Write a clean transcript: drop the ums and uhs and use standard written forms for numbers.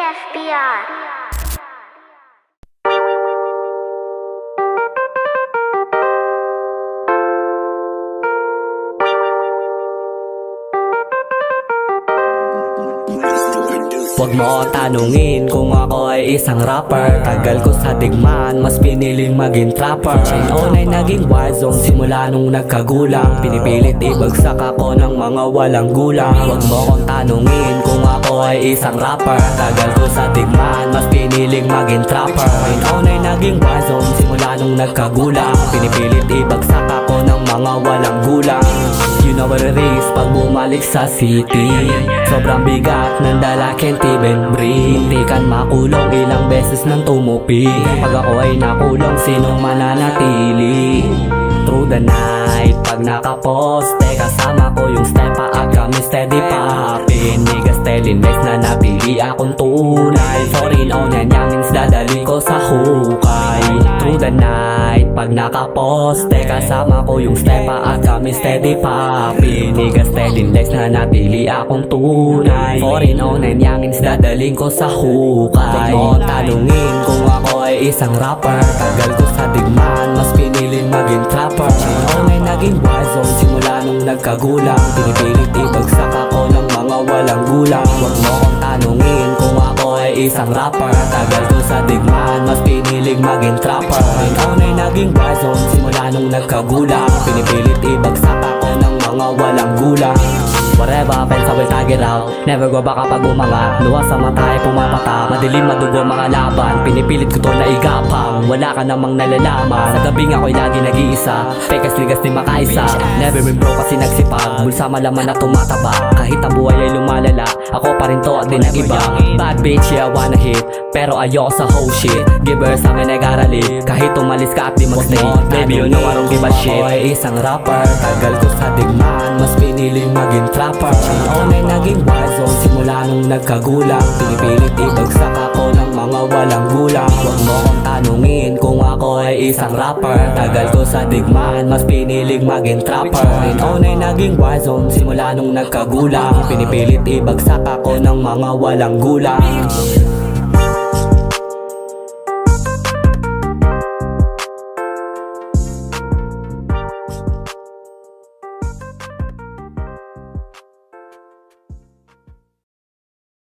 FBR. Huwag mo tanungin kung ako ay isang rapper. Tagal ko sa digmaan, mas piniling maging trapper. Chain on ay naging war zone simula nung nagkagulang. Pinipilit ibagsak ako ng mga walang gulang. Huwag mo kong tanungin kung ako ay isang rapper. Tagal ko sa digmaan, mas piniling maging trapper. Chain on ay naging war zone simula nung nagkagulang. Pinipilit ibagsak ako ng mga walang gulang. You know what it is pag bumalik sa city. Sobrang bigat ng dala, can't even breathe. Muntikan makulong, ilang beses nang tumupi. Pag ako ay nakulong, sinong mananatili? Through the night, pag nakaposte, kasama ko yung step paag kami steady poppin'. Niggas telling lies na napili akong tunay. Foreign on yan, yamins dadali ko sa hukay. Through the night, pag nakaposte, kasama ko yung step paag kami steady poppin'. Niggas telling lies na napili akong tunay. Foreign on yan, yamins dadaling ko sa hukay. Huwag mo tanungin kung ako ay isang rapper. Tagal ko sa digmaan, mas piniling maging trapper. Chain ay naging war zone simula nung nagkagulang. Pinipilit ibagsak ako ng mga walang gulang. Huwag mo kong tanungin kung ako ay isang rapper. Tagal ko sa digmaan, mas piniling maging trapper. Chain ay naging war zone simula nung nagkagulang. Pinipilit ibagsak ako ng mga walang gulang. Whatever happens, I will tag it out. Never go back kapag umangat. Luha sa mata ay pumapata. Madilim madugo mga laban. Pinipilit ko to na igapang. Wala ka namang nalalaman. Sa gabing ako'y lagi nag-iisa. Pekas ligas ni makaisa. Never been broke kasi nagsipag. Bulsa malaman na tumataba. Kahit ang buhay ay lumalala, ako pa rin to at din ang iba. Bad bitch, yeah, wanna hit. Pero ayoko sa whole shit. Give her sa amin nag-arali. Kahit umalis ka at di magstay. Baby, you know I don't give a shit. Ako ay isang rapper. Tagal ko sa digmaan, mas piniling maging trapper. Chain on ay naging war zone simula nung nagkagulang. Pinipilit ibagsak ako ng mga walang gulang. Huwag mo kong tanungin kung ako ay isang rapper. Tagal ko sa digmaan, mas piniling maging trapper. Chain on ay naging war zone simula nung nagkagulang. Pinipilit ibagsak ako ng mga walang gulang.